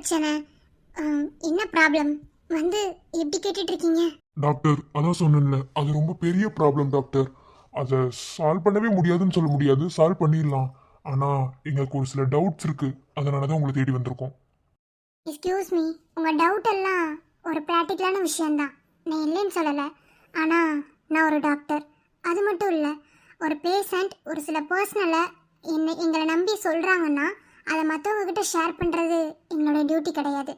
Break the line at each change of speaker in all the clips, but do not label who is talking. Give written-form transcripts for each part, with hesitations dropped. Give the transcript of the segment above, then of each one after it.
பிரச்சனை? என்ன ப்ராப்ளம் வந்து எப்படி கேட்டுட்டு இருக்கீங்க?
டாக்டர் அதான் சொன்னேன்ல, அது ரொம்ப பெரிய ப்ராப்ளம் டாக்டர். அதை சால்வ் பண்ணவே முடியாதுன்னு சொல்ல முடியாது, சால்வ் பண்ணிடலாம். ஆனால் எங்களுக்கு ஒரு சில டவுட்ஸ் இருக்கு, அதனால தான் உங்களை தேடி வந்திருக்கோம்.
எக்ஸ்கியூஸ் மீ, உங்கள் டவுட் எல்லாம் ஒரு ப்ராக்டிக்கலான விஷயந்தான், நான் இல்லைன்னு சொல்லலை. ஆனால் நான் ஒரு டாக்டர். அது மட்டும் இல்லை, ஒரு பேஷண்ட் ஒரு சில பர்சனலை எங்களை நம்பி சொல்கிறாங்கன்னா அதை மற்றவங்க கிட்ட ஷேர் பண்ணுறது எங்களோட டியூட்டி கிடையாது.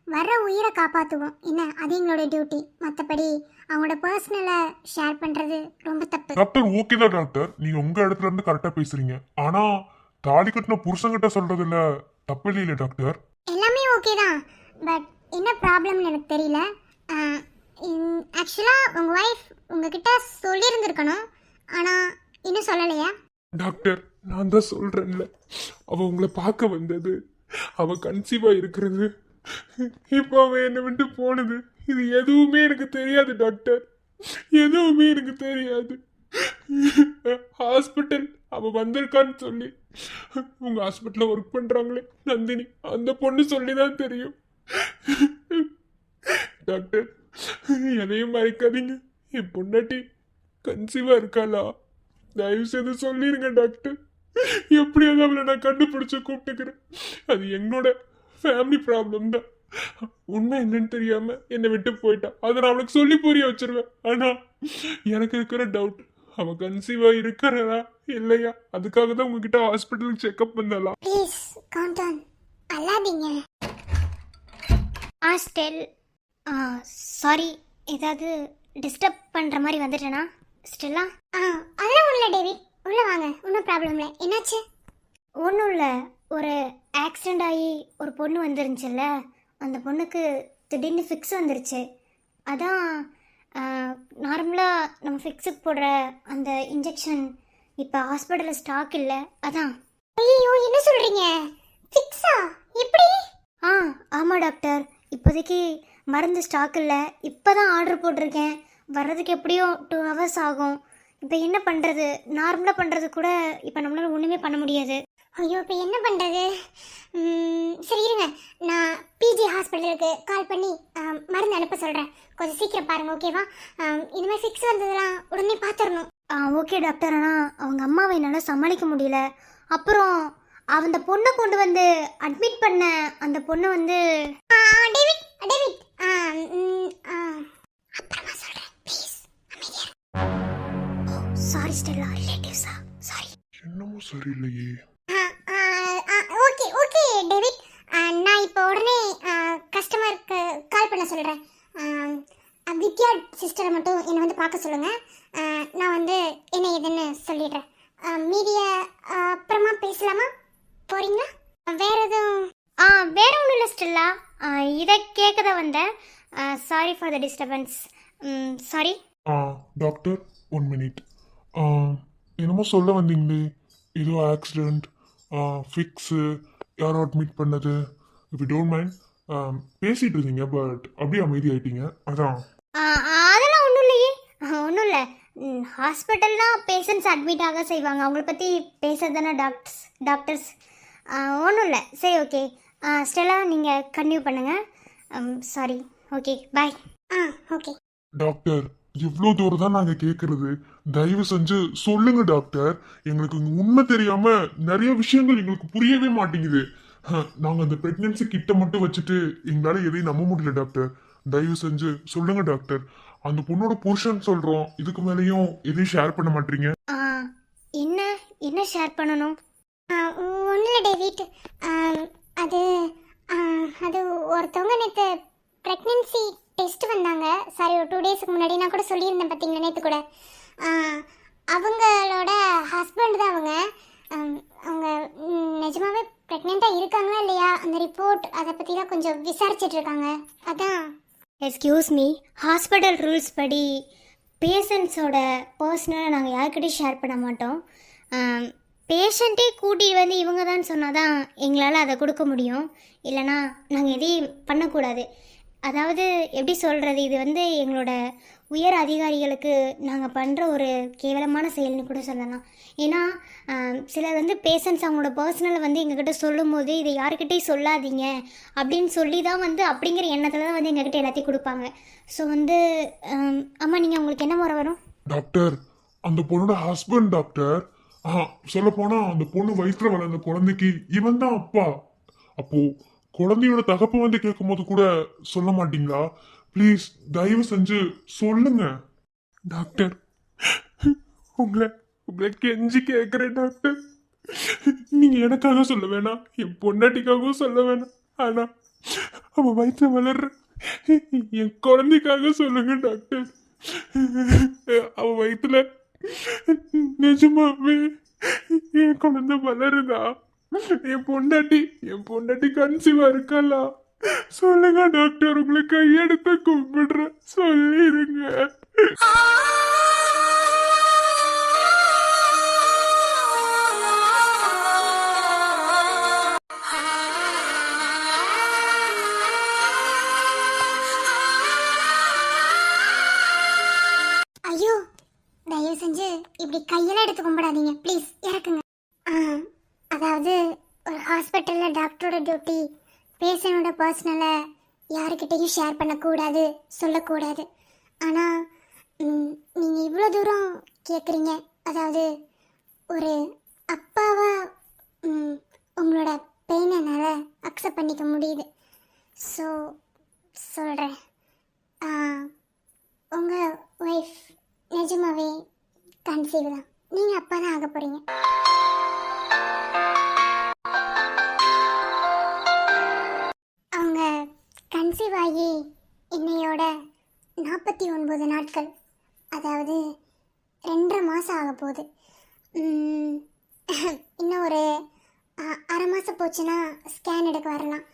வர்ற உயிரை காப்பாற்றுவோம் என்ன, அது எங்களோட டியூட்டி. மற்றபடி அவங்களோட பர்சனலை ஷேர் பண்ணுறது ரொம்ப தப்பு.
டாக்டர் ஓகே தான் டாக்டர், நீங்க உங்க இடத்துல இருந்து கரெக்டாக பேசுறீங்க. ஆனா தாலி கட்டின புருஷங்கிட்ட சொல்றதுல தப்பு இல்லையில டாக்டர்.
எல்லாமே ஓகே தான், பட் என்ன ப்ராப்ளம்னு எனக்கு தெரியல. ஆக்சுவலாக உங்கள் ஒய்ஃப் உங்ககிட்ட சொல்லியிருந்துருக்கணும், ஆனால் இன்னும் சொல்லலையா?
டாக்டர் நான் தான் சொல்றேன்ல, அவ உங்களை பார்க்க வந்தது, அவ கன்சீவா இருக்கிறது, இப்போ அவ என்னை விட்டு போனது, இது எதுவுமே எனக்கு தெரியாது டாக்டர், எதுவுமே எனக்கு தெரியாது. ஹாஸ்பிட்டல் அவ வந்திருக்கான்னு சொல்லி உங்க ஹாஸ்பிட்டல்ல ஒர்க் பண்றாங்களே நந்தினி, அந்த பொண்ணு சொல்லி தான் தெரியும். டாக்டர் எதையும் மறைக்காதீங்க, என் பொண்டாட்டி கன்சீவா இருக்காளா? தயவு செய்து சொல்லிருங்க டாக்டர். எப்படியாவது அவளை நான் கண்டுபிடிச்சு கூப்பிட்டுக்கிறேன். அது என்னோட ஃபேமிலி ப்ராப்ளம் தான். உண்மை என்னன்னு தெரியாம என்னை விட்டு போயிட்டா, அதை நான் அவளுக்கு சொல்லி புரிய வச்சிருவேன். ஆனா எனக்கு இருக்கிற டவுட், அவ கன்சீவா இருக்கிறா இல்லையா, அதுக்காக தான் உங்ககிட்ட ஹாஸ்பிட்டலுக்கு செக்அப் பண்ணலாம்.
ப்ளீஸ் கவுண்ட் டவுன், அல்லாதீங்க.
ஸ்டெல், சாரி, ஏதாவது டிஸ்டர்ப் பண்ணுற மாதிரி வந்துட்டேனா ஸ்டெல்லா?
அதெல்லாம் ஒன்றும் இல்லை டேவிட், உள்ளே வாங்க, ஒன்றும் ப்ராப்ளம் இல்லை. என்னாச்சு?
ஒன்றும் இல்லை, ஒரு ஆக்சிடெண்ட் ஆகி ஒரு பொண்ணு வந்துருந்துச்சுல்ல, அந்த பொண்ணுக்கு திடீர்னு ஃபிக்ஸ் வந்துருச்சு. அதான் நார்மலாக நம்ம ஃபிக்ஸுக்கு போடுற அந்த இன்ஜெக்ஷன் இப்போ ஹாஸ்பிட்டலில் ஸ்டாக் இல்லை, அதான்.
ஐயோ, என்ன சொல்கிறீங்க? ஃபிக்ஸா? எப்படி?
ஆமாம் டாக்டர், இப்போதைக்கு மருந்து ஸ்டாக் இல்லை, இப்போ தான் ஆர்டர் போட்டிருக்கேன், வர்றதுக்கு எப்படியும் 2 hours ஆகும். இப்போ என்ன பண்ணுறது? நார்மலாக பண்ணுறது கூட இப்போ நம்மளால் ஒன்றுமே பண்ண முடியாது.
ஐயோ, இப்போ என்ன பண்ணுறது? சரி இருங்க, நான் பிஜி ஹாஸ்பிட்டலுக்கு கால் பண்ணி மருந்து அனுப்ப சொல்கிறேன். கொஞ்சம் சீக்கிரம் பாருங்கள், ஓகேவா? இந்த மாதிரி ஃபிக்ஸ் வந்ததெல்லாம் உடனே பார்த்துடணும்.
ஓகே டாக்டர், ஆனால் அவங்க அம்மாவை என்னால் சமாளிக்க முடியல. அப்புறம் அந்த பொண்ணை கொண்டு வந்து அட்மிட் பண்ண அந்த பொண்ணை வந்து
டேவிட் டேவிட் அப்புறமா சொல்கிறேன், ப்ளீஸ் அமைதியா.
சாரி ஸ்டெல்லா, ரிலேட்டிவ்ஸா? சாரி.
என்னமோ சரியில்லையே.
ஓகே ஓகே டேவிட், நான் இப்போ உடனே கஸ்டமருக்கு கால் பண்ண சொல்கிறேன். வித்யா சிஸ்டரை மட்டும் என்னை வந்து பார்க்க சொல்லுங்கள். நான் வந்து என்ன ஏதுன்னு சொல்லிடுறேன். மீதியை அப்புறமா பேசலாமா? போகிறீங்களா? வேறு எதுவும்?
வேற ஒன்றும் இல்லை ஸ்டெல்லா, இதை கேட்க தான் வந்தேன். Sorry for the disturbance. Sorry.
Doctor 1 minute. என்னமோ சொல்ல வந்தீங்களே, ஏதோ ஆக்சிடெண்ட், ஃபிக்ஸு, யாரோ அட்மிட் பண்ணது, if you don't mind, பேசிட்டு இருந்தீங்க, பட் அப்படியே அமைதி ஆயிட்டீங்க, அதான்.
அதெல்லாம் ஒன்றும் இல்லையே, ஒன்றும் இல்லை. ஹாஸ்பிட்டல்னா பேஷண்ட்ஸ் அட்மிட் ஆக செய்வாங்க, அவங்கள பற்றி பேசுறது தானே டாக்டர்ஸ். ஒன்றும் இல்லை, சரி ஓகே. ஸ்டெல்லா நீங்கள் கன்டினியூ பண்ணுங்கள். சாரி, ஓகே, பாய்.
ஓகே
டாக்டர் இவ்வளோ தூரம் தான் நாங்கள் கேட்கறது, தயவு செஞ்சு சொல்லுங்க டாக்டர். எங்களுக்கு இங்க உண்மை தெரியாம நிறைய விஷயங்கள் எங்களுக்கு புரியவே மாட்டேங்குது. நாங்கள் அந்த பிரெக்னன்சி கிட்ட மட்டும் வச்சுட்டு எங்களால் எதையும் நம்ப முடியல டாக்டர். தயவு செஞ்சு சொல்லுங்க டாக்டர். அந்த பொண்ணோட புருஷன் சொல்றோம், இதுக்கு மேலேயும் எதையும் ஷேர் பண்ண மாட்டீங்க.
என்ன என்ன ஷேர் பண்ணணும்?
ஒன்றும் இல்லை டேவிட், அது அது ஒருத்தவங்க நேற்று ப்ரெக்னென்சி டெஸ்ட் வந்தாங்க. சாரி, ஒரு 2 daysக்கு முன்னாடி நான் கூட சொல்லியிருந்தேன் பார்த்தீங்களா, நேற்று கூட. அவங்களோட ஹஸ்பண்ட் தான் அவங்க. அவங்க நிஜமாவே ப்ரெக்னெண்ட்டாக இருக்காங்களா இல்லையா, அந்த ரிப்போர்ட் அதை பற்றிலாம் கொஞ்சம் விசாரிச்சுட்டு இருக்காங்க, அதான்.
எக்ஸ்கியூஸ் மீ, ஹாஸ்பிட்டல் ரூல்ஸ் படி பேஷண்ட்ஸோட பர்சனலை நாங்கள் யாருக்கிட்டையும் ஷேர் பண்ண மாட்டோம். பேஷண்ட்டே கூட்டிகிட்டு வந்து இவங்க தான் சொன்னால் தான் எங்களால் அதை கொடுக்க முடியும், இல்லைனா நாங்கள் எதையும் பண்ணக்கூடாது. அதாவது எப்படி சொல்கிறது, இது வந்து எங்களோட உயர் அதிகாரிகளுக்கு நாங்கள் பண்ணுற ஒரு கேவலமான செயல்னு கூட சொல்லலாம். ஏன்னா சில வந்து பேஷண்ட்ஸ் அவங்களோட பர்சனலை வந்து எங்ககிட்ட சொல்லும்போது இதை யாருக்கிட்டையும் சொல்லாதீங்க அப்படின்னு சொல்லி தான் வந்து அப்படிங்கிற எண்ணத்தில் தான் வந்து எங்ககிட்ட எல்லாத்தையும் கொடுப்பாங்க. ஸோ வந்து அம்மா, நீங்கள் உங்களுக்கு என்ன முறை வரும்?
டாக்டர், அந்த பொண்ணோட ஹஸ்பண்ட் டாக்டர். சொல்ல போனா அந்த பொண்ணு வயிற்றுல வளர்ந்த குழந்தைக்கு இவன் தான் அப்பா. அப்போ குழந்தையோட தகப்ப வந்து கேட்கும் போது கூட சொல்ல மாட்டீங்களா? ப்ளீஸ் தயவு செஞ்சு சொல்லுங்க டாக்டர். உங்களை உங்களை கெஞ்சி கேட்குறேன் டாக்டர். நீங்க எனக்காக சொல்ல வேணாம், என் பொண்டாட்டிக்காகவும் சொல்ல வேணாம். ஆனா அவன் வயிற்று வளர்ற என் குழந்தைக்காக சொல்லுங்க டாக்டர். அவ வயிற்றுல நிஜமாவே என் குழந்தை வளருதா? என் பொண்டாட்டி கன்சீவா இருக்காளா? சொல்லுங்க டாக்டர், உங்களை கையெடுத்து கும்பிடுறேன், சொல்லிருங்க.
ஐயோ, தயவு செஞ்சு இப்படி கையெல்லாம் எடுத்து கும்பிடாதீங்க ப்ளீஸ், இறக்குங்க. அதாவது ஒரு ஹாஸ்பிட்டலில் டாக்டரோட டியூட்டி பேஷண்டோட பர்சனலை யாருக்கிட்டையும் ஷேர் பண்ணக்கூடாது, சொல்லக்கூடாது. ஆனால் நீங்கள் இவ்வளோ தூரம் கேட்குறீங்க. அதாவது ஒரு அப்பாவா உங்களோட பெயினை என்னால் அக்செப்ட் பண்ணிக்க முடியுது. ஸோ சொல்கிறேன், உங்கள் ஒய்ஃப் நிஜமாவே கன்சீவ் தான். நீங்கள் அப்பா தான் ஆக போகிறீங்க. அவங்க கன்சீவ் ஆகி இன்னையோட 49 நாட்கள், அதாவது 2.5 மாதம் ஆக போகுது. இன்னும் ஒரு அரை மாதம் போச்சுன்னா ஸ்கேன் எடுக்க வரலாம்.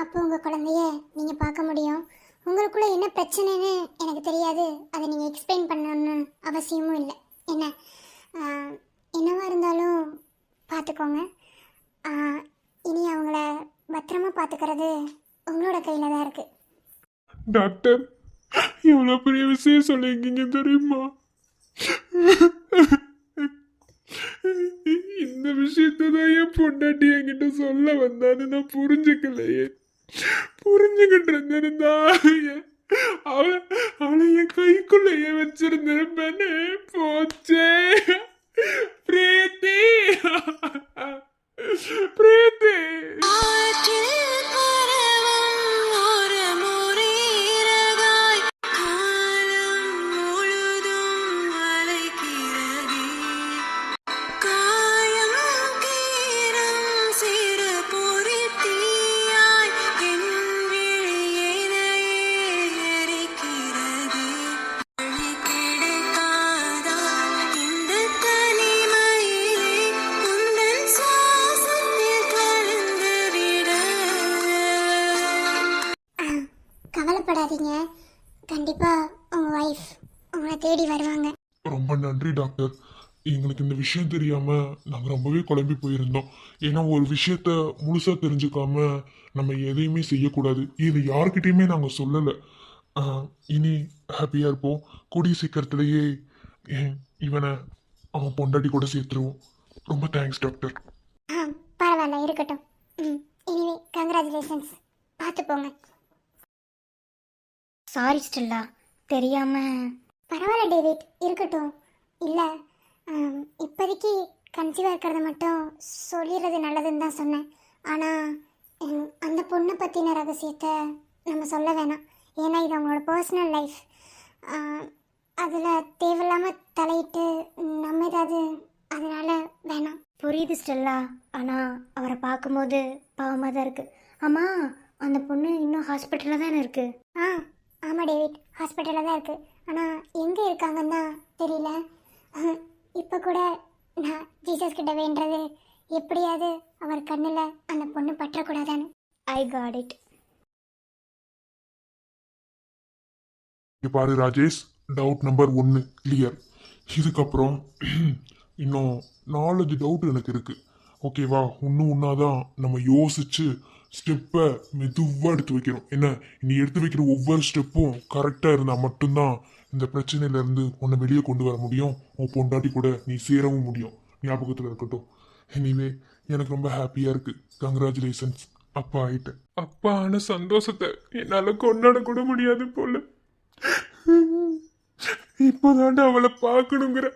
அப்போ உங்கள் குழந்தைய நீங்கள் பார்க்க முடியும். உங்களுக்குள்ளே என்ன பிரச்சனைன்னு எனக்கு தெரியாது, அதை நீங்கள் எக்ஸ்பிளைன் பண்ணணும்னு அவசியமும் இல்லை. என்னவாக இருந்தாலும் பார்த்துக்கோங்க. இனி அவங்கள பத்திரமா பார்த்துக்கிறது உங்களோட கையில் தான் இருக்குது.
டாக்டர், எவ்வளோ பெரிய விஷயம் சொல்லியிருக்கீங்க தெரியுமா? இந்த விஷயத்தை தான் என் பொண்டாட்டி என்கிட்ட சொல்ல வந்தான்னு நான் புரிஞ்சுக்கலையே. புரிஞ்சுக்கிட்டு இருந்திருந்தா அவளை என் கைக்குள்ளேயே வச்சிருந்திருப்பேன்னு போச்சே. பிரீத்தி, பிரீத்தி.
கவலைப்படாதீங்க, கண்டிப்பாக உங்கள் ஒய்ஃப் உங்களை தேடி வருவாங்க.
ரொம்ப நன்றி டாக்டர். எங்களுக்கு இந்த விஷயம் தெரியாம நாங்கள் ரொம்பவே குழம்பி போயிருந்தோம். ஏன்னா ஒரு விஷயத்த முழுசா தெரிஞ்சுக்காம நம்ம எதையுமே செய்யக்கூடாது. இது யாருக்கிட்டையுமே நாங்கள் சொல்லலை. இனி ஹாப்பியாக இருப்போம். கூடிய சீக்கிரத்திலேயே இவனை அவன் பொண்டாட்டி கூட சேர்த்துருவோம். ரொம்ப தேங்க்ஸ் டாக்டர்.
பரவாயில்ல, இருக்கட்டும். Anyway congratulations. பார்த்து போங்க.
சாரி ஸ்டெல்லா, தெரியாமல்.
பரவாயில்ல டேவிட், இருக்கட்டும். இல்லை, இப்போதைக்கு கன்சீவாக இருக்கிறத மட்டும் சொல்லிடுறது நல்லதுன்னு தான் சொன்னேன். ஆனால் அந்த பொண்ணை பற்றின ரகசியத்தை நம்ம சொல்ல வேணாம். ஏன்னா இது அவங்களோட பர்சனல் லைஃப். அதில் தேவையில்லாமல் தலையிட்டு நம்ம ஏதாவது அதனால் வேணாம்.
புரியுது ஸ்டெல்லா, ஆனால் அவரை பார்க்கும்போது பாவமாக தான் இருக்குது. ஆமாம், அந்த பொண்ணு இன்னும் ஹாஸ்பிட்டலில் தானே இருக்குது?
ஆமாம் டேவிட், ஹாஸ்பிட்டலில் தான் இருக்குது. ஆனால் எங்கே இருக்காங்கன்னு தான் தெரியல. இப்போ கூட நான் ஜீசஸ் கிட்ட வேண்டுறது எப்படியாவது அவர் கண்ணில் அந்த பொண்ணு பற்றக்கூடாதான்னு.
I got it.
பாரு ராஜேஷ், டவுட் நம்பர் 1 கிளியர். இதுக்கப்புறம் இன்னும் 4 டவுட் எனக்கு இருக்கு. ஓகேவா? ஒன்றாதான் நம்ம யோசிச்சு ஸ்டெப்பை மெதுவாக எடுத்து வைக்கணும். என்ன, நீ எடுத்து வைக்கிற ஒவ்வொரு ஸ்டெப்பும் கரெக்டாக இருந்தால் மட்டும்தான் இந்த பிரச்சனையில இருந்து உன்னை வெளியே கொண்டு வர முடியும். உன் பொண்டாட்டி கூட நீ சேரவும் முடியும். ஞாபகத்தில் இருக்கட்டும். எனிவே, எனக்கு ரொம்ப ஹாப்பியாக இருக்கு. கங்க்ராச்சுலேஷன்ஸ், அப்பா ஆயிட்டேன். அப்பா ஆன சந்தோஷத்தை என்னால் கொண்டாட கூட முடியாது போல. இப்போதாண்டா அவளை பார்க்கணுங்கிற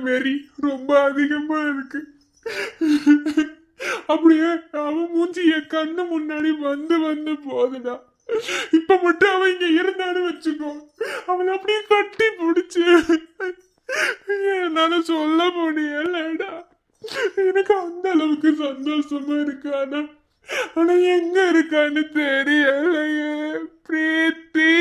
மாரி ரொம்ப அதிகமா இருக்கு. அப்படியே அவன் மூஞ்சி என் கண்ணு முன்னாடி வந்து போகுதுடா. இப்ப மட்டும் அவன் இங்க இருந்தான்னு வச்சுக்கோ, அவளை அப்படியே கட்டி பிடிச்சு என்னால சொல்ல முடியலடா. எனக்கு அந்த அளவுக்கு சந்தோஷமா இருக்கு. ஆனா எங்க இருக்கான்னு தெரியலையே பிரீத்தி.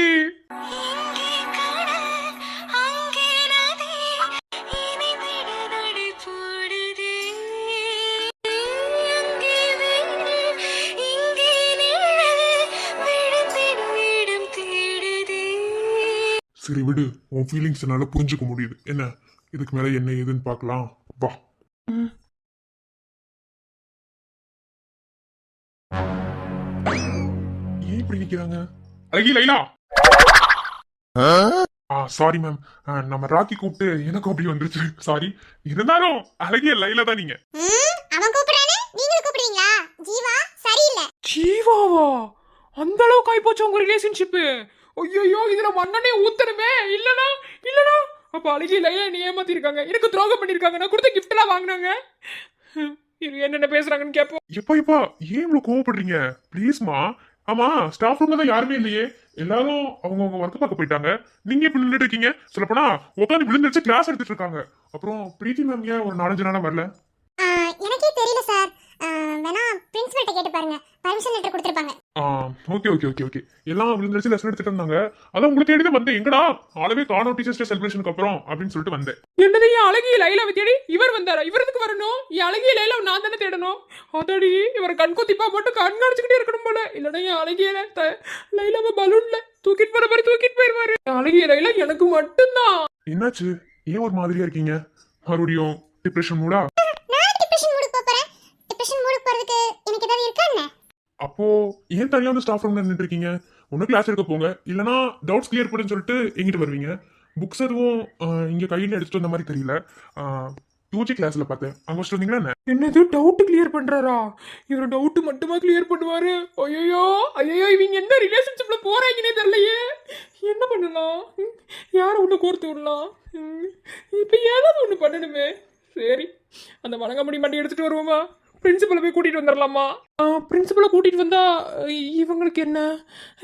சரி விடு, உன் ஃபீலிங்ஸ் என்னால புரிஞ்சுக்க முடியுது. என்ன, இதுக்கு மேல என்ன ஏதுன்னு பார்க்கலாம் வா. ஏன் இப்படி நிக்கிறாங்க? அழகி லைலா. சாரி மேம், நம்ம ராக்கி கூப்பிட்டு எனக்கும் அப்படி வந்துருச்சு. சாரி. இருந்தாலும் அழகிய லைலா தான் நீங்க.
அவன் கூப்பிடுறானே, நீங்க கூப்பிடுறீங்களா? ஜீவா சரியில்லை.
ஜீவாவா? அந்த அளவுக்கு ஆயிப்போச்சு உங்க ரிலேஷன்ஷிப்? ஐயோ, இதுல மண்ணனே ஊத்தணுமே. இல்லனா அப்ப அழகி லைலா நீ ஏமாத்தி இருக்காங்க, எனக்கு துரோகம் பண்ணிருக்காங்க, நான் கொடுத்த கிஃப்ட் எல்லாம் வாங்கினாங்க. என்னென்ன பேசுறாங்கன்னு கேப்போம்.
எப்பா ஏன் இவ்வளவு கோவப்படுறீங்க? ப்ளீஸ்மா. ஆமா, ஸ்டாஃப் ரூம்ல தான் யாருமே இல்லையே. எல்லாரும் அவங்க ஒர்க் பார்க்க போயிட்டாங்க. நீங்க இப்ப நின்றுட்டு இருக்கீங்க. சொல்லப்போனா உட்காந்து விழுந்துருச்சு கிளாஸ் எடுத்துட்டு இருக்காங்க. அப்புறம் பிரீத்தி மேம் ஏன் ஒரு 4-5 நாளா வரல?
எனக்கே தெரியல சார். வேணா பிரின்சிபல்ட்ட கேட்டு பாருங்க, பர்மிஷன் லெட்டர் கொடுத்துருப்பாங்க.
ஓகே. எல்லாம் விழுந்துருச்சு, லெசன் எடுத்துட்டு இருந்தாங்க. அதான் உங்களுக்கு தேடி தான் வந்தேன். எங்கடா ஆளவே காணோம் டீச்சர்ஸ் டே செலிப்ரேஷனுக்கு அப்புறம் அப்படின்னு சொல்லிட்டு வந்தேன்.
என்னது, என் அழகிய லைலாவை தேடி இவர் வந்தாரா? இவருக்கு வரணும். என் அழகிய லைலாவை நான் தானே தேடணும். அதடி, இவர் கண்கொத்திப்பா மட்டும் கண்காணிச்சுக்கிட்டே இருக்கணும் போல. இல்லைன்னா என் அழகிய லைலாவை பலூன்ல தூக்கிட்டு போற மாதிரி தூக்கிட்டு போயிருவாரு. என் அழகிய லைலா எனக்கு மட்டும்தான்.
என்னாச்சு? ஏன் ஒரு மாதிரியா இருக்கீங்க? மறுபடியும் டிப்ரெஷன் மூடா?
நான் டிப்ரெஷன் மூடுக்கு போறேன். டிப்ரெஷன் மூடுக்கு போறதுக்கு எனக்கு ஏதாவது இருக்கா என்ன?
அப்போ ஏன் தனியா வந்து ஸ்டாஃப் ரூம்ல நின்றுட்டு இருக்கீங்க? ஒண்ணு கிளாஸ் எடுக்க போங்க, இல்லனா டவுட்ஸ் கிளியர் பண்ணுன்னு சொல்லிட்டு எங்கிட்ட வருவீங்க. புக்ஸ் எதுவும் இங்க கையில எடுத்துட்டு வந்த மாதிரி தெரியல. யூஜி கிளாஸ்ல பார்த்தேன், அங்க வச்சுட்டு வந்தீங்களா என்ன?
என்னது, டவுட் கிளியர் பண்றாரா? இவர் டவுட் மட்டுமா கிளியர் பண்ணுவாரு? ஐயோ, இவங்க என்ன ரிலேஷன்ஷிப்ல போறாங்கன்னே தெரியலையே. என்ன பண்ணலாம்? யார ஒண்ணு கோர்த்து விடலாம்? இப்ப ஏதாவது ஒண்ணு பண்ணணுமே. சரி, அந்த வணங்கமுடி மட்டும் எடுத்துட்டு வருவோமா? பிரின்சிபலை போய் கூட்டிட்டு வந்துடலாமா? பிரின்சிபலை கூட்டிட்டு வந்தா இவங்களுக்கு என்ன?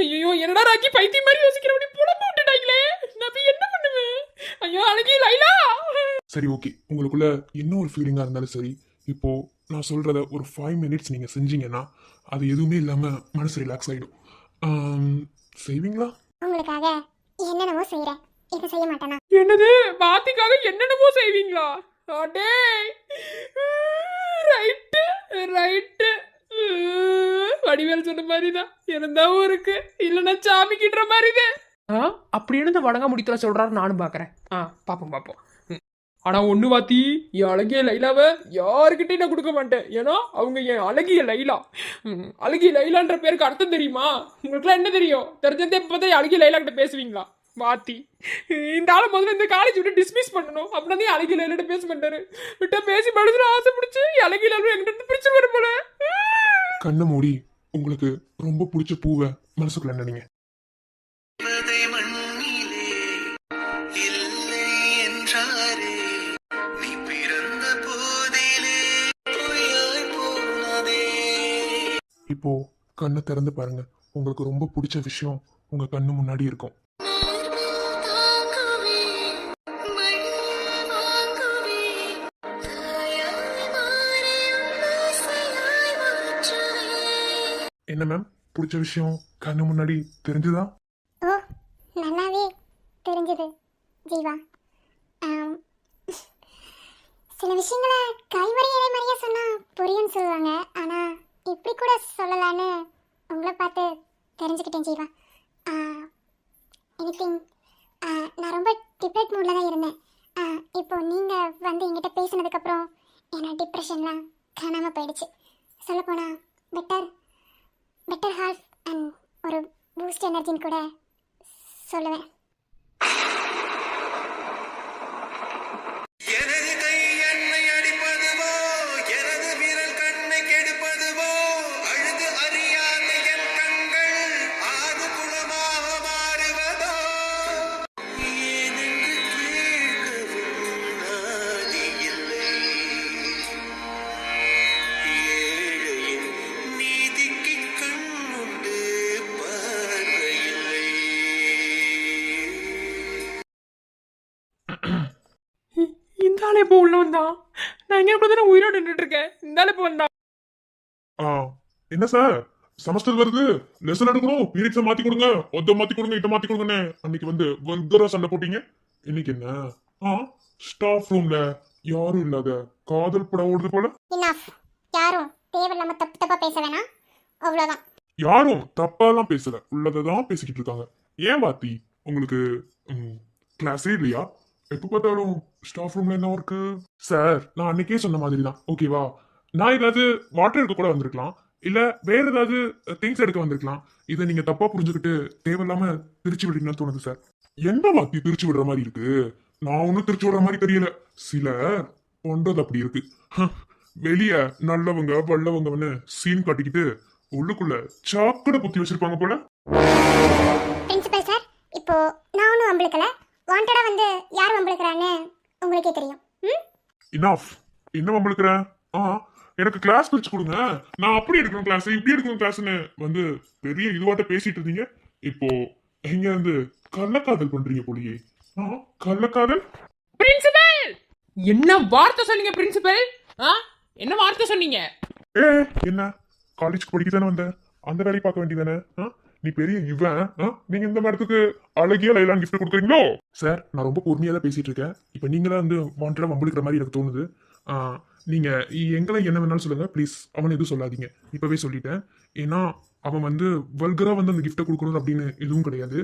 ஐயோ, என்னடா ராக்கி பைத்தியம் மாதிரி யோசிக்கிறபடி புலம்ப விட்டுட்டாங்களே. நான் போய் என்ன பண்ணுவேன்? ஐயோ அழகி லைலா.
சரி ஓகே, உங்களுக்குள்ள என்ன ஒரு ஃபீலிங்கா இருந்தாலும் சரி, இப்போ நான் சொல்றத ஒரு 5 மினிட்ஸ் நீங்க செஞ்சீங்கன்னா அது எதுவுமே இல்லாம மனசு ரிலாக்ஸ் ஆயிடும். செய்வீங்களா?
உங்களுக்காக என்னென்னமோ செய்யறேன், இது செய்ய மாட்டேனா?
என்னது, பாத்திக்காக என்னென்னமோ செய்வீங்களா? அடே, ரைட்டு. வடிவேல் சொன்ன மாதிரிதான் இருந்தாவும் இருக்கு, இல்லைன்னா சாமி கிட்டுற மாதிரிதான். அப்படின்னு இந்த வணங்க முடித்தல சொல்றாரு. நானும் பாக்குறேன். பாப்போம். ஆனா ஒண்ணு வாத்தி, என் அழகிய லைலாவை யாருக்கிட்டையும் நான் கொடுக்க மாட்டேன். ஏன்னா அவங்க என் அழகிய லைலா. அழகிய லைலான்ற பேருக்கு அர்த்தம் தெரியுமா? உங்களுக்குலாம் என்ன தெரியும்? தெரிஞ்சதே இப்பதான் அழகிய லைலா கிட்ட பேசுவீங்களா? வாத்தி, இந்த ஆளை முதல்ல இந்த காலேஜ் விட்டு டிஸ்மிஸ் பண்ணணும். அப்படின்னா அழகிய லைலாட்ட பேச மாட்டாரு. விட்டா பேசி படுத்துட்டு ஆசை பிடிச்சு அழகிய லைலா எங்கிட்ட பிடிச்சு வரும் போல.
கண்ணை மூடி உங்களுக்கு ரொம்ப பிடிச்ச பூவை மனசுக்குள்ள நினைங்க. இப்போ கண்ணை திறந்து பாருங்க, உங்களுக்கு ரொம்ப பிடிச்ச விஷயம் உங்க கண்ணு முன்னாடி இருக்கும். என்ன மேம், பிடிச்ச விஷயம் கண்ணு முன்னாடி தெரிஞ்சுதா?
ஓ, நல்லாவே தெரிஞ்சது ஜீவா. சில விஷயங்களை கைவரையறை மாதிரியா சொன்னா புரியும்னு சொல்லுவாங்க. ஆனா இப்படி கூட சொல்லலான்னு உங்களை பார்த்து தெரிஞ்சுக்கிட்டேன் ஜீவா. எனிதிங், நான் ரொம்ப டிப்ரெட் மூடில் தான் இருந்தேன். இப்போ நீங்கள் வந்து என்கிட்ட பேசினதுக்கப்புறம் என்னோட டிப்ரெஷன்லாம் காணாமல் போயிடுச்சு. சொல்லப்போனால் பெட்டர் பெட்டர் ஹால்ஃப் அண்ட் ஒரு பூஸ்ட் எனர்ஜின்னு கூட சொல்லுவேன்.
எனது கை என்னை அடிப்பதுவோ, எனது விரல் கண்ணை கெடுப்பதுவோ, அழுது அறியாத என் கண்கள் ஆறு குளமாக மாறுவதோ, ஏனென்று கேட்கவும் நாதி இல்லை. ஏழையின் நீதிக்கு கண்ணுண்டு பார்வையில்லை.
இந்த ஆள் இப்போ உள்ள வந்தான். நான் இங்கே கூட தானே உயிரோடு நின்றுட்டு இருக்கேன். இந்த ஆள் இப்போ வந்தான்.
என்ன சார் செமஸ்டர் வருது, லெசன் எடுக்கணும், பீரியட்ஸை மாத்தி கொடுங்க, ஒத்த மாத்தி கொடுங்க, இட்ட மாத்தி கொடுங்கன்னு அன்னைக்கு வந்து வல்கரா சண்டை போட்டீங்க. இன்னைக்கு என்ன ஸ்டாஃப் ரூம்ல யாரும் இல்லாத காதல் படம் ஓடுது போல.
இனஃப். யாரும் தேவையில்லாம தப்பு தப்பா பேச வேணாம், அவ்வளோதான்.
யாரும் தப்பாலாம் பேசல, உள்ளதான் பேசிக்கிட்டு இருக்காங்க. ஏன் வாத்தி உங்களுக்கு கிளாஸே இல்லையா? எப்ப பார்த்தாலும் ஸ்டாஃப் ரூம்ல என்ன இருக்கு? சார் நான் அன்னைக்கே சொன்ன மாதிரி தான், ஓகேவா? நான் ஏதாவது வாட்டர் எடுக்க கூட வந்திருக்கலாம், இல்ல வேற ஏதாவது திங்ஸ் எடுக்க வந்திருக்கலாம். இதை நீங்க தப்பா புரிஞ்சுக்கிட்டு தேவையில்லாம திருச்சி விடுறீங்கன்னு தோணுது சார். என்ன வாத்தி திருச்சி விடுற மாதிரி இருக்கு? நான் ஒன்னும் திருச்சி விடுற மாதிரி தெரியல. சிலர் பண்றது அப்படி இருக்கு. வெளிய நல்லவங்க வல்லவங்கன்னு சீன் காட்டிக்கிட்டு உள்ளுக்குள்ள சாக்கடை புத்தி வச்சிருப்பாங்க போல.
பிரின்சிபல் சார், இப்போ நான் ஒன்றும் வம்பிழுக்கல. வாண்டடா வந்து யார் வம்பிழுக்கிறான்னு உங்களுக்கே தெரியும். ம்
இனஃப். என்ன வம்பிழுக்கிறேன்? எனக்கு கிளாஸ் பிரிச்சு கொடுங்க, நான் அப்படி எடுக்கணும் கிளாஸ், இப்படி எடுக்கணும் கிளாஸ்னு வந்து பெரிய இதுவாட்ட பேசிட்டு இருந்தீங்க. இப்போ எங்க இருந்து கள்ளக்காதல் பண்றீங்க போலியே. கள்ளக்காதல்?
பிரின்சிபல் என்ன வார்த்தை சொன்னீங்க? பிரின்சிபல் என்ன வார்த்தை சொன்னீங்க?
என்ன காலேஜ்க்கு படிக்க தானே வந்த, அந்த வேலையை பார்க்க வேண்டியதானே? நீ பெரிய இவன், நீங்க இந்த மேடத்துக்கு அழகிய லைலான் கிஃப்ட் கொடுக்குறீங்களோ? சார் நான் ரொம்ப பொறுமையா தான் பேசிட்டு இருக்கேன். இப்போ நீங்களா வந்து வாண்டடா வம்பிழுக்கிற மாதிரி எனக்கு தோணுது. நீங்க எங்களை என்ன வேணாலும் சொல்லுங்க ப்ளீஸ், அவன் எதுவும் சொல்லாதீங்க. இப்பவே சொல்லிட்டேன். ஏன்னா அவன் வந்து வல்கரா வந்து அந்த கிஃப்ட்டை கொடுக்கணும் அப்படின்னு எதுவும் கிடையாது.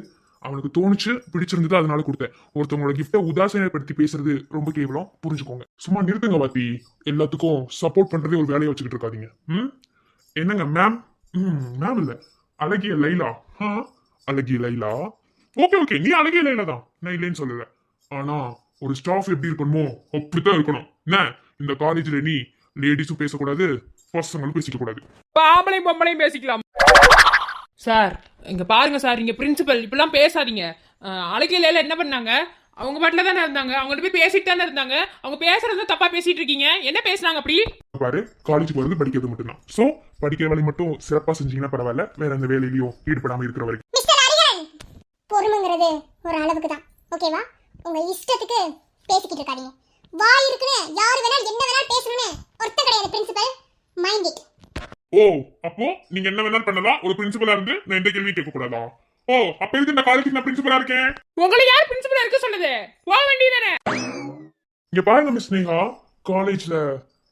அவனுக்கு தோணுச்சு, பிடிச்சிருந்தது, அதனால கொடுத்தேன். ஒருத்தவங்களோட கிஃப்ட்டை உதாசீனப்படுத்தி பேசுறது ரொம்ப கேவலம், புரிஞ்சுக்கோங்க. சும்மா நிறுத்துங்க வாத்தி. எல்லாத்துக்கும் சப்போர்ட் பண்றதே ஒரு வேலையை வச்சுக்கிட்டு இருக்காதீங்க. என்னங்க மேம்? மேம் இல்ல, அழகிய லைலா. அழகிய லைலா. ஓகே நீ அழகிய லைலா தான், நான் இல்லைன்னு சொல்லல. ஆனா ஒரு ஸ்டாஃப் எப்படி இருக்கணுமோ அப்படித்தான் இருக்கணும். என்ன இந்த காலேஜ்ல நீ லேடிஸும் பேசக்கூடாது, பசங்களும் பேசிக்க கூடாது.
ஆம்பளையும் பொம்பளையும் பேசிக்கலாம். சார் இங்க பாருங்க சார், இங்க பிரின்சிபல் இப்படிலாம் பேசாதீங்க. அழகியில என்ன பண்ணாங்க? அவங்க பாட்டுல தானே இருந்தாங்க, அவங்கள்ட்ட போய் பேசிட்டு தானே இருந்தாங்க. அவங்க பேசுறது தப்பா பேசிட்டு இருக்கீங்க. என்ன பேசுனாங்க அப்படி?
பாரு, காலேஜுக்கு வந்து படிக்கிறது மட்டும்தான். சோ படிக்கிற வேலை மட்டும் சிறப்பா செஞ்சீங்கன்னா பரவாயில்ல, வேற எந்த வேலையிலயும் ஈடுபடாம இருக்கிற வரைக்கும்.
மிஸ்டர் அரிகரன், பொறுமைங்கிறது ஒரு அளவுக்கு தான், ஓகேவா? உங்க இஷ்டத்துக்கு பேசிக்கிட்டு இருக்காதீங்க. வாய் இருக்குன்னு யார் வேணாலும் என்ன வேணாலும் பேசணும்னு ஒருத்தர் கிடையாது பிரின்சிபல். Mind it.
ஓ, அப்போ நீங்க என்ன வேணாலும் பண்ணலாம், ஒரு பிரின்சிபலா இருந்து நான் எந்த கேள்வியும் கேட்க கூடாதா? ஓ, அப்ப எதுக்கு இந்த காலேஜுக்கு நான் பிரின்சிபலா இருக்கேன்?
உங்களை யார் பிரின்சிபலா இருக்க சொன்னது? போக வேண்டியதானே.
இங்க பாருங்க மிஸ் நேஹா, காலேஜ்ல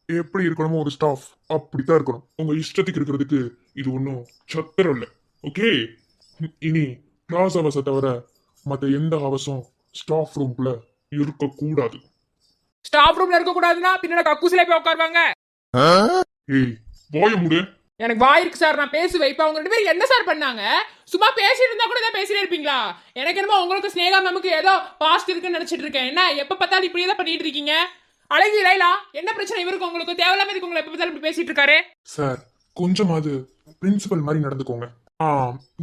எப்படி இருக்கணுமோ ஒரு ஸ்டாஃப் அப்படித்தான் இருக்கணும். உங்க இஷ்டத்துக்கு இருக்கிறதுக்கு இது ஒன்றும் சத்திரம் இல்லை. ஓகே, இனி கிளாஸ் அவசை தவிர மற்ற எந்த அவசம் ஸ்டாஃப் ரூம்ல இருக்கக்கூடாது.
ஸ்டாஃப் ரூம்ல இருக்க கூடாதுன்னா பின்னாடி கக்கூசில போய் உட்காருவாங்க.
ஏய் போய முடு.
எனக்கு வாய் இருக்கு சார், நான் பேசுவேன். இப்ப அவங்க 2 பேரும் என்ன சார் பண்ணாங்க? சும்மா பேசிட்டு இருந்தா கூட ஏதாவது பேசிட்டே இருப்பீங்களா? எனக்கு என்னமோ உங்களுக்கு ஸ்னேகா மேமுக்கு ஏதோ பாஸ்ட் இருக்குன்னு நினைச்சிட்டு இருக்கேன். என்ன எப்ப பார்த்தாலும் இப்படியே தான் பண்ணிட்டு இருக்கீங்க? அழகி லைலா, என்ன பிரச்சனை இவருக்கு? உங்களுக்கு தேவையில்லாம இதுக்கு உங்களை எப்ப பார்த்தாலும் இப்படி பேசிட்டு இருக்காரு.
சார் கொஞ்சமாவது பிரின்சிபல் மாதிரி நடந்துக்கோங்க.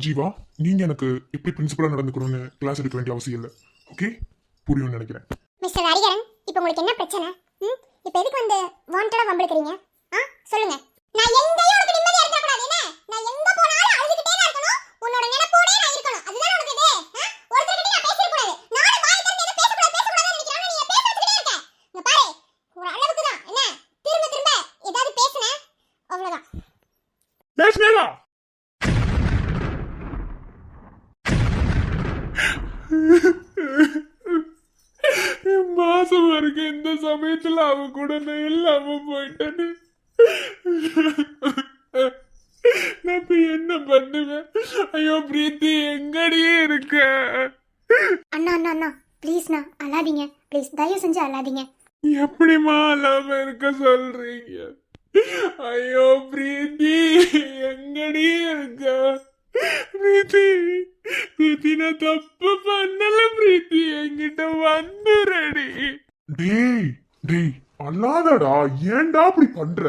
ஜீவா, நீங்க எனக்கு எப்படி பிரின்சிபலா நடந்துக்கணும்னு கிளாஸ் எடுக்க வேண்டிய அவசியம் இல்லை. ஓகே, புரியும்னு நினைக்கிறேன்.
மிஸ்டர் ஹரிகரன், இப்போ உங்களுக்கு என்ன பிரச்சனை? இப்போ எதுக்கு வந்து வாண்டடா வம்பிழுக்கிறீங்க? சொல்லுங்க. நான் எங்கேயும் உனக்கு நிம்மதியா இருக்க கூடாது. என்ன நான் எங்க போனாலும் அழுதுகிட்டே தான் இருக்கணும், உன்னோட நினைப்போடே நான் இருக்கணும். அதுதான் உனக்கு இது. ஒருத்தர்கிட்ட நான் பேச கூடாது, நானும் வாய் திறந்து எதை பேசக்கூடாதுன்னு நினைக்கிறேன். நீ பேச வச்சுக்கிட்டே இருக்க. இங்க பாரு, ஒரு அளவுக்கு தான். என்ன திரும்ப திரும்ப ஏதாவது பேசுனே அவ்வளவுதான்.
பேசுனேடா.
மாசமா இருக்கு, இந்த சமயத்துல அவ கூட நான் இல்லாம போயிட்டேன்னு நான் இப்ப என்ன பண்ணுவேன்? ஐயோ பிரீத்தி, எங்கடியே இருக்க?
அண்ணா அண்ணா அண்ணா ப்ளீஸ்ண்ணா, அழாதீங்க ப்ளீஸ், தயவு செஞ்சு அழாதீங்க.
எப்படிமா இல்லாம இருக்க சொல்றீங்க?
ஐயோ பிரீத்தி, எங்கடி இருக்க பிரீத்தி? பிரீத்தி, நான் தப்பு பண்ணல பிரீத்தி, என்கிட்ட வந்துடுறடி. டேய் டேய், அல்லாதடா, ஏன்டா அப்படி பண்ற?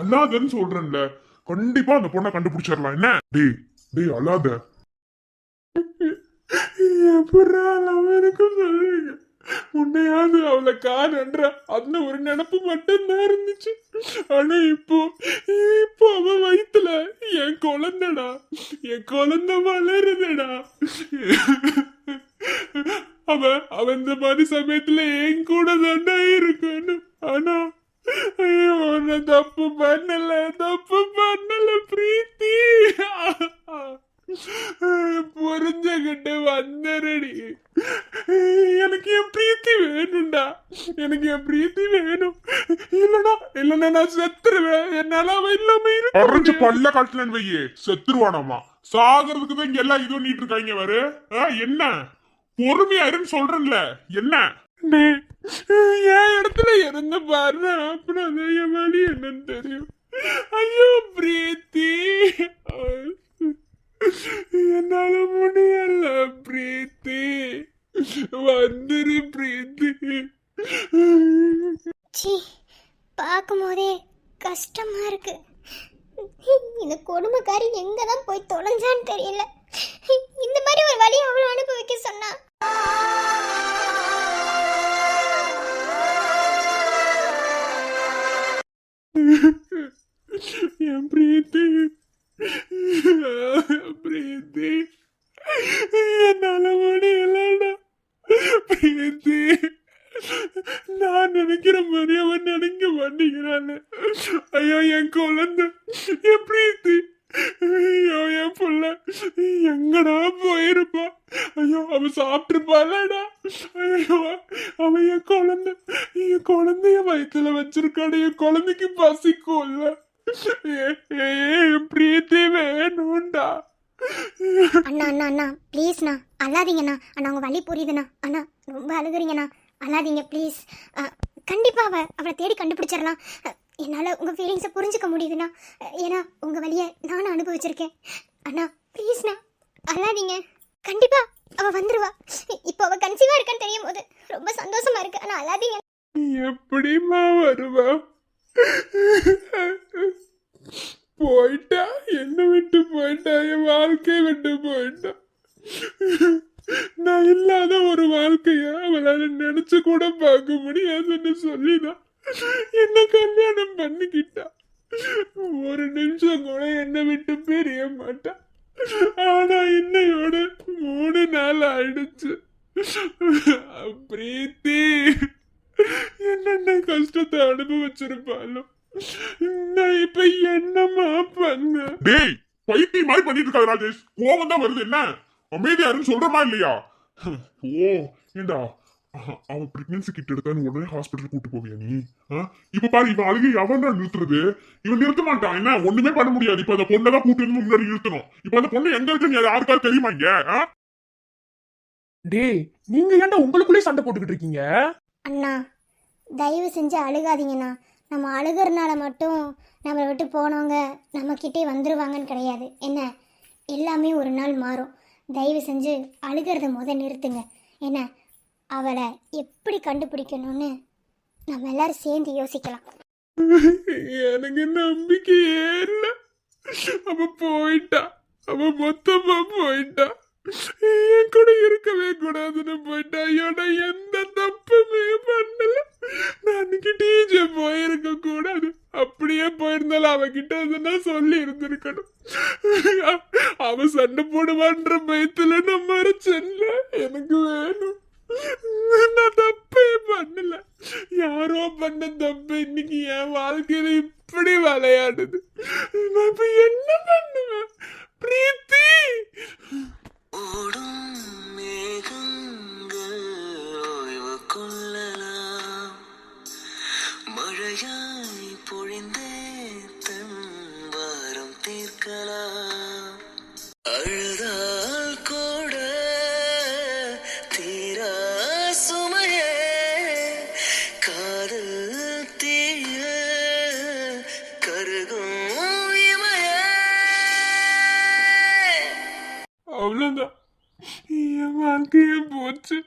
அல்லாதன்னு சொல்றேன்ல, கண்டிப்பா அந்த பொண்ணை கண்டுபிடிச்சிடலாம். என்ன டேய் டேய், அல்லாத. எப்படா அவனுக்கு சொல்றீங்க? உன்னையாவது அவளை காணன்ற அந்த ஒரு நினப்பு மட்டும்தான் இருந்துச்சு. ஆனா இப்போ இப்போ அவ வயித்துல என் குழந்தைடா, என் குழந்தை வளருதுடா. அவ இந்த மாதிரி சமயத்துல என் கூட தாண்டா இருக்கணும். ஆனா ஐயோ, நான் தப்பு பண்ணல பிரீத்தி. புரிஞ்சுகிட்டு வந்துருடி. எனக்கு என் பிரீத்தி வேணும்டா, எனக்கு என் பிரீத்தி வேணும். இல்லனா நான் செத்துருவேன். என்னால அவ இல்லாம இருக்கு. பல்ல காட்டலன்னு வையே, செத்துருவானாமா. சாகிறதுக்கு தான் இங்க எல்லாம் இது பண்ணிட்டு இருக்காங்க. வரு என்ன பொறுமையா இருன்னு சொல்றேன்ல. என்ன என் இடத்துல இருந்து பாரு, அப்புறம் என் வழி என்னன்னு தெரியும். ஐயோ பிரீத்தி, என்னால முடியல பிரீத்தி, வந்துரு பிரீத்தி.
சி, பார்க்கும்போதே கஷ்டமா இருக்கு. இந்த கொடுமைக்காரி எங்க தான் போய் தொலைஞ்சான்னு தெரியல. இந்த மாதிரி ஒரு வழி அவளை அனுபவிக்க சொன்னா.
என் பிரீத்தி, பிரீத்தி, என்னால முடியலடா பிரீத்தி. நான் நினைக்கிற மாதிரி அவன் நினைக்க மாட்டேங்கிறான்னு. ஐயோ என் குழந்தை, என் பிரீத்தி, ஐயோ என் புள்ள எங்கடா போயிருப்பா? ஐயோ அவ சாப்பிட்டுருப்பாளடா. ஐயோ அவன் என் குழந்தைய வயிற்றுல வச்சிருக்காடு. என் குழந்தைக்கு பசிக்கும்ல. பிரீத்தி வேணும்டா.
அண்ணா அண்ணா அண்ணா ப்ளீஸ்ண்ணா, அழாதீங்கண்ணா. அண்ணா உங்க வழி புரியுதுண்ணா. அண்ணா ரொம்ப அழுகுறீங்கண்ணா, அழாதீங்க ப்ளீஸ். கண்டிப்பா அவளை தேடி கண்டுபிடிச்சிடலாம். என்னால் உங்கள் ஃபீலிங்ஸை புரிஞ்சுக்க முடியுதுண்ணா. ஏன்னா உங்கள் வழியை நானும் அனுபவிச்சிருக்கேன். அண்ணா ப்ளீஸ்ண்ணா, அழாதீங்க. கண்டிப்பா அவள் வந்துடுவா. இப்போ அவள் கன்சீவாக இருக்கான்னு தெரியும் போது ரொம்ப சந்தோஷமா இருக்கு. ஆனால் அழாதீங்க.
எப்படிமா வருவா? போயிட்டா, என்ன விட்டு போயிட்டா, என் வாழ்க்கையை விட்டு போயிட்டா. நான் இல்லாத ஒரு வாழ்க்கைய அவளால நினைச்சு கூட பார்க்க முடியாதுன்னு சொல்லிதான் என்ன கல்யாணம் பண்ணிக்கிட்டா. ஒரு நிமிஷம் கூட என்னை விட்டு பிரிய மாட்டா. ஆனா இன்னையோட 3 நாள் ஆயிடுச்சு. பிரீத்தி என்னென்ன கஷ்டத்தை அனுபவிச்சிருப்பாலும் நான் இப்ப என்னமா பண்ண? டேய் பைத்தியம் மாதிரி பண்ணிட்டு இருக்காது ராஜேஷ். கோவம் தான் வருது. என்ன அமைதியாருன்னு சொல்றமா இல்லையா? ஓ ஏண்டா, அவன் பிரெக்னன்சி கிட்ட எடுத்தான்னு உடனே ஹாஸ்பிட்டல் கூட்டு போவியா நீ? இப்ப பாரு, இவன் அழுகை அவன் தான் நிறுத்துறது. இவன் நிறுத்த மாட்டான். என்ன ஒண்ணுமே பண்ண முடியாது. இப்ப அந்த பொண்ணை தான் கூட்டு வந்து முன்னாடி நிறுத்தணும். இப்ப அந்த பொண்ணு எங்க இருக்குன்னு யாருக்காவது தெரியுமா இங்க?
டேய் நீங்க ஏன்டா உங்களுக்குள்ளே சண்டை போட்டுக்கிட்டு இருக்கீங்க?
அண்ணா தயவு செஞ்சு அழுகாதீங்கண்ணா. நம்ம அழுகிறனால மட்டும் நம்மளை விட்டு போனவங்க நம்மக்கிட்டே வந்துடுவாங்கன்னு கிடையாது. என்ன எல்லாமே ஒரு நாள் மாறும். தயவு செஞ்சு அழுகிறத நிறுத்துங்க. என்ன அவளை எப்படி கண்டுபிடிக்கணும்னு நம்ம எல்லாரும் சேர்ந்து யோசிக்கலாம்.
எனக்கு நம்பிக்கையே இல்ல. அவ போயிட்டா, அவ மொத்தமா போயிட்டா. என் கூட இருக்கவே கூடாதுன்னு போயிட்டா. ஐயோட எந்த தப்புமே பண்ணல. நான் அன்னைக்கு டிஜே போயிருக்க கூடாது. அப்படியே போயிருந்தாலும் அவகிட்ட நான் சொல்லி இருந்திருக்கணும். அவ சண்டை போடுவான்ற பயத்துல நான் மறைச்சேன்ல. எனக்கு வேணும். நான் தப்பே பண்ணல. யாரோ பண்ண தப்பு இன்னைக்கு என் வாழ்க்கையில இப்படி விளையாடுது. நான் இப்ப என்ன பண்ணுவேன்? பிரீத்தி,
ஓடும் மேகங்கள் ஓய்வு கொள்ளலாம், மழையாய் பொழிந்தே தன் வாரம் தீர்க்கலாம். அழுதால் கூட தீரா சுமையே காதல் தீய
வாழ்க்கையே போச்சு.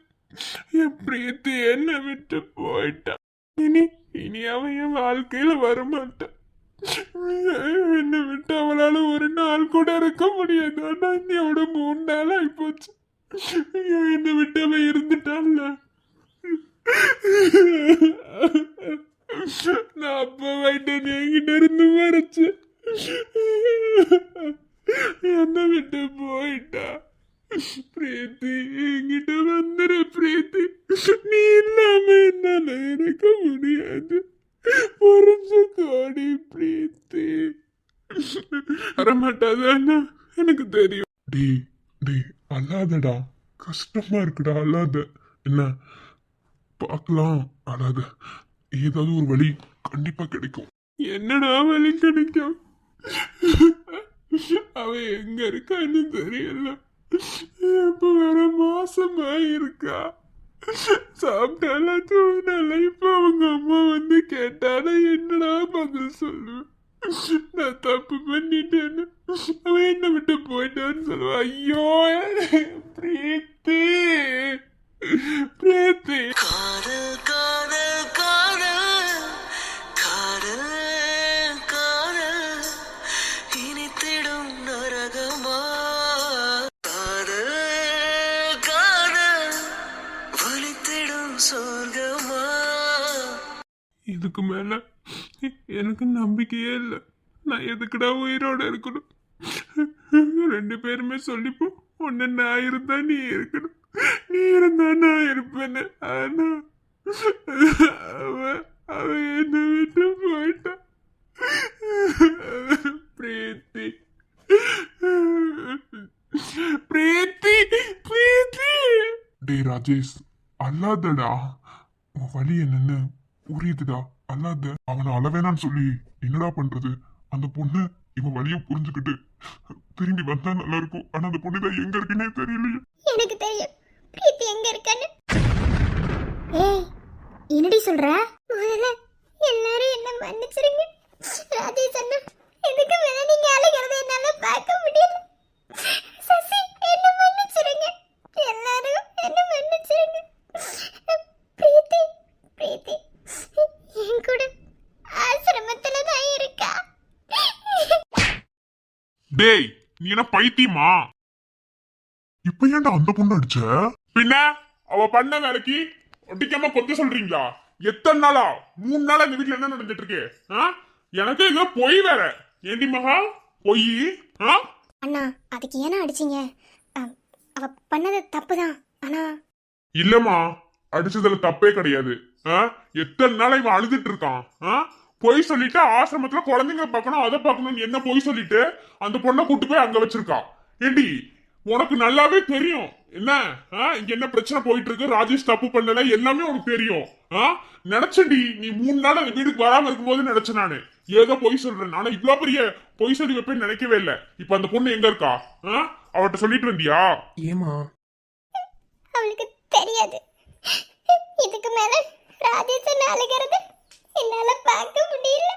என் பிரீத்தி என்னை விட்டு போயிட்டான். இனி இனி அவன் என் வாழ்க்கையில வரமாட்டான். என்னை விட்டு அவளால ஒரு நாள் கூட இருக்க முடியாது. ஆனா இன்னையோட 3 நாள் ஆயிப்போச்சு. ஐயோ, என்னை விட்டு அவன் இருந்துட்டான்ல. நான் அப்ப வைட்டேன் என்கிட்ட இருந்து மறைச்சு என்னை விட்டு போயிட்டா. பிரீத்தி, என்கிட்ட வந்துரு பிரீத்தி. நீ இல்லாம என்னால இருக்க முடியாது. புரிஞ்சுக்கோடி பிரீத்தி. வரமாட்டாதானா எனக்கு தெரியும். டேய் டேய், அல்லாதடா, கஷ்டமா இருக்குடா, அல்லாத. என்ன பார்க்கலாம், அல்லாத. ஏதாவது ஒரு வழி கண்டிப்பா கிடைக்கும். என்னடா வழி கிடைக்கும்? அவ எங்க இருக்கான்னு தெரியல. இப்ப வேற மாசமா இருக்கா. சாப்பிட்டால தூங்கினால. இப்ப அவங்க அம்மா வந்து கேட்டால என்னடா பதில் சொல்லுவேன்? நான் தப்பு பண்ணிட்டேன்னு. அவன் என்ன விட்டு போயிட்டான்னு சொல்லுவா. ஐயோ பிரீத்தி, பிரீத்தி.
காதல் காதல் காதல் காதல் காதல் இனித்திடும் நரகமா. காதல் காதல் வலித்திடும் சொர்க்கமா.
இதுக்கு மேல எனக்கு நம்பிக்கையே இல்லை. நான் எதுக்குடா உயிரோட இருக்கணும்? 2 பேருமே சொல்லிப்போம், ஒன்னு நான் இருந்தா நீ இருக்கணும், நீ இருந்தா நான் இருப்பேன்னு. ஆனா அவ என்னை விட்டு போயிட்டான். பிரீத்தி, பிரீத்தி, பிரீத்தி. டேய் ராஜேஷ், அல்லாதடா. உன் வழி என்னன்னு புரியுதுடா, அல்லாத. அவனை அளவேனான்னு சொல்லி என்னடா பண்றது? அந்த பொண்ணு இவன் வழிய புரிஞ்சுக்கிட்டு திரும்பி வந்தா நல்லா இருக்கும். ஆனா அந்த பொண்ணு தான் எங்க இருக்குன்னே தெரியலையே.
எனக்கு தெரியும் பிரீத்தி எங்க இருக்கான்னு. ஏய், என்னடி சொல்ற? முதல்ல எல்லாரும் என்ன மன்னிச்சிருங்க. ராஜேஷ் அண்ணா, இதுக்கு மேல நீங்க அழுகிறத என்னால பார்க்க முடியல. சசி, என்ன மன்னிச்சிருங்க. எல்லாரும் என்ன மன்னிச்சிருங்க. பிரீத்தி, பிரீத்தி என் கூட ஆசிரமத்துல தான் இருக்கா.
டேய், நீ என்ன பைத்தியமா? இப்ப ஏன்டா அந்த பொண்ணு அடிச்ச? பின்ன அவ பண்ண வேலைக்கு ஒட்டிக்காம கொஞ்சம் சொல்றீங்களா? எத்தனை நாளா? 3 நாளா இந்த வீட்டுல என்ன நடந்துட்டு இருக்கு? எனக்கு ஏதோ பொய் வேற. ஏண்டி மகா பொய்?
அண்ணா, அதுக்கு ஏன்னா அடிச்சீங்க? அவ பண்ணது தப்புதான். ஆனா
இல்லம்மா, அடிச்சதுல தப்பே கிடையாது. எத்தனை நாளா இவன் அழுதுட்டு இருக்கான். பொய் சொல்லிட்டு ஆசிரமத்துல குழந்தைங்க பார்க்கணும், அதை பார்க்கணும், என்ன பொய் சொல்லிட்டு அந்த பொண்ணை கூட்டு போய் அங்க வச்சிருக்கா. ஏண்டி, உனக்கு நல்லாவே தெரியும் என்ன இங்க என்ன பிரச்சனை போயிட்டு இருக்கு. ராஜேஷ் தப்பு பண்ணல, எல்லாமே உனக்கு தெரியும். நினைச்சடி நீ 3 நாள் அந்த வீட்டுக்கு வராம இருக்கும்போது நினைச்சேன் நானு ஏதோ பொய் சொல்றேன். ஆனா இவ்வளவு பெரிய பொய் சொல்லி வைப்பேன்னு நினைக்கவே இல்லை. இப்ப அந்த பொண்ணு எங்க இருக்கா? அவட்ட சொல்லிட்டு வந்தியா?
ஏமா?
அவளுக்கு தெரியாது. இதுக்கு மேல ராஜேஷ் அழுகிறது என்னால பார்க்க முடியல.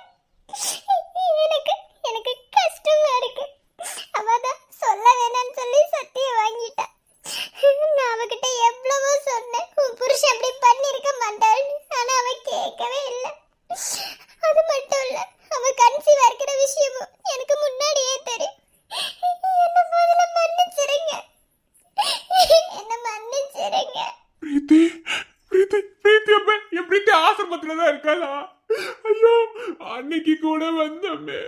எனக்கு எனக்கு கஷ்டமா இருக்கு. அவதான் சொல்ல வேணாம்னு சொல்லி சத்தியம் வாங்கிட்டா. நான் அவகிட்ட எவ்வளவோ சொன்னேன், உன் புருஷன் அப்படி பண்ணிருக்க மாட்டாள்னு. ஆனா அவ கேட்கவே இல்லை. அது மட்டும் இல்ல, அவ கன்சீவா இருக்கிற விஷயமும் எனக்கு முன்னாடியே தெரியும். என்ன முதல்ல மன்னிச்சிருங்க. என்ன மன்னிச்சிருங்க.
பிரீத்தி, பிரீத்தி, பிரீத்தி அப்ப என் பிரீத்தி ஆசிரமத்துலதான் இருக்காளா? ஐயோ, அன்னைக்கு கூட வந்தோமே.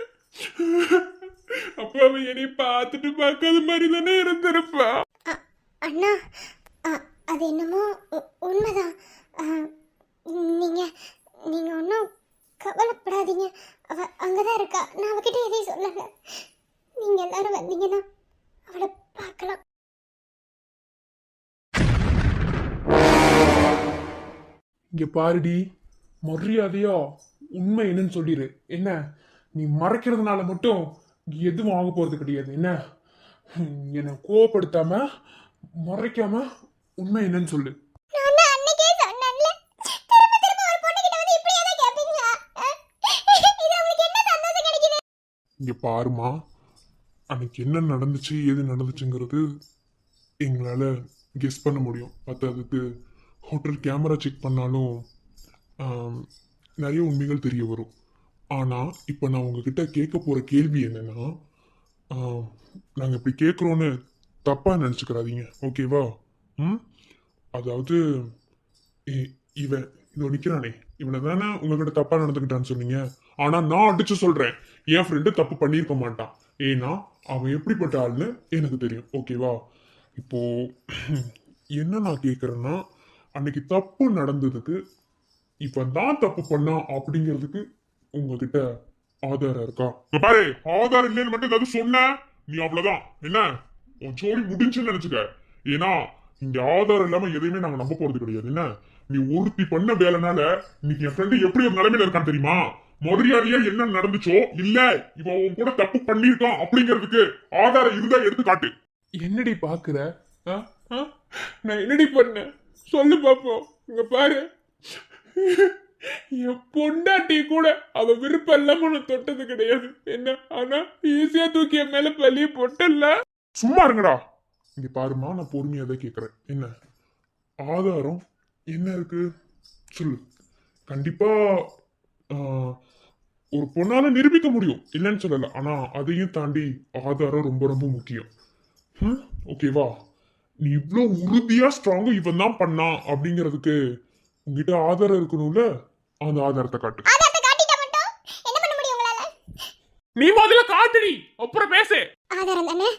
அப்ப அவன் என்னை பார்த்துட்டு பார்க்காத மாதிரி தானே இருந்திருப்பா.
அண்ணா, அது என்னமோ உண்மைதான். நீங்க நீங்க ஒன்றும் கவலைப்படாதீங்க. அவ அங்கதான் இருக்கா. நான் அவகிட்ட எதையும் சொல்லல. நீங்க எல்லாரும் வந்தீங்கன்னா அவளை பார்க்கலாம்.
இங்க பாருடி, மரியாதையா உண்மை என்னன்னு சொல்லிடு. என்ன நீ மறைக்கிறதுனால மட்டும் எதுவும் ஆக போறது கிடையாது. என்ன என்னை கோவப்படுத்தாம மறைக்காம உண்மை என்னன்னு சொல்லு.
நான் தான் அன்னைக்கே சொன்னேன்ல, திரும்ப திரும்ப ஒரு பொண்ணுகிட்ட வந்து இப்படியே தான் கேட்பீங்களா? இது உங்களுக்கு என்ன சந்தோஷம் கிடைக்குது?
இங்க பாருமா, அன்னைக்கு என்ன நடந்துச்சு ஏது நடந்துச்சுங்கிறது எங்களால கெஸ் பண்ண முடியும். பத்தாததுக்கு ஹோட்டல் கேமரா செக் பண்ணாலும் ஆம், நிறைய உண்மைகள் தெரிய வரும். ஆனால் இப்போ நான் உங்ககிட்ட கேட்க போகிற கேள்வி என்னன்னா, நாங்கள் இப்படி கேட்குறோன்னு தப்பாக நினச்சிக்கிறாதீங்க, ஓகேவா? ம், அதாவது இவன் இதோ நிற்கிறானே, இவனை தானே உங்ககிட்ட தப்பாக நடந்துக்கிட்டான்னு சொன்னீங்க. ஆனால் நான் அடிச்சு சொல்கிறேன், என் ஃப்ரெண்டு தப்பு பண்ணியிருக்க மாட்டான். ஏன்னா அவன் எப்படிப்பட்ட ஆள்னு எனக்கு தெரியும், ஓகேவா? இப்போ என்ன நான் கேட்குறேன்னா, அன்னைக்கு தப்பு நடந்ததுக்கு இவன் தான் தப்பு பண்ணா அப்படிங்கிறதுக்கு உங்ககிட்ட ஆதாரம் இருக்கா? இங்க பாரு, ஆதாரம் இல்லைன்னு மட்டும் ஏதாவது சொன்ன நீ அவ்வளவுதான், என்ன உன் ஜோலி முடிஞ்சுன்னு நினைச்சுக்க. ஏன்னா இங்க ஆதாரம் இல்லாம எதையுமே நாங்க நம்ப போறது கிடையாது. என்ன நீ ஒருத்தி பண்ண வேலைனால இன்னைக்கு என் ஃப்ரெண்டு எப்படி ஒரு நிலைமையில இருக்கான்னு தெரியுமா? முதலியாரியா என்ன நடந்துச்சோ, இல்ல இவன் உன் கூட தப்பு பண்ணிருக்கான் அப்படிங்கிறதுக்கு ஆதாரம் இருந்தா எடுத்து காட்டு.
என்னடி பாக்குற? ஆ? ஆ? நான் என்னடி பண்ணேன் சொல்லு பாப்போம். இங்க பாரு, என் பொண்டாட்டி கூட அவ விருப்பம் இல்லாம நான் தொட்டது கிடையாது என்ன. ஆனா ஈஸியா தூக்கி என் மேல பள்ளிய போட்டல.
சும்மா இருங்கடா. இங்க பாருமா, நான் பொறுமையா தான் கேக்குறேன். என்ன ஆதாரம் என்ன இருக்கு சொல்லு. கண்டிப்பா ஒரு பொண்ணால நிரூபிக்க முடியும், இல்லைன்னு சொல்லல. ஆனா அதையும் தாண்டி ஆதாரம் ரொம்ப ரொம்ப முக்கியம். ஓகேவா? நீ இவ்வளோ உறுதியா ஸ்ட்ராங்கா இவன் தான் பண்ணான் அப்படிங்கிறதுக்கு உங்ககிட்ட ஆதாரம் இருக்கணும்ல. அந்த ஆதாரத்தை காட்டு.
ஆதாரத்தை காட்டிட்டா மட்டும் என்ன பண்ண முடியும் உங்களால?
நீ முதல்ல காட்டுடி, அப்புறம் பேசு.
ஆதாரம் தானே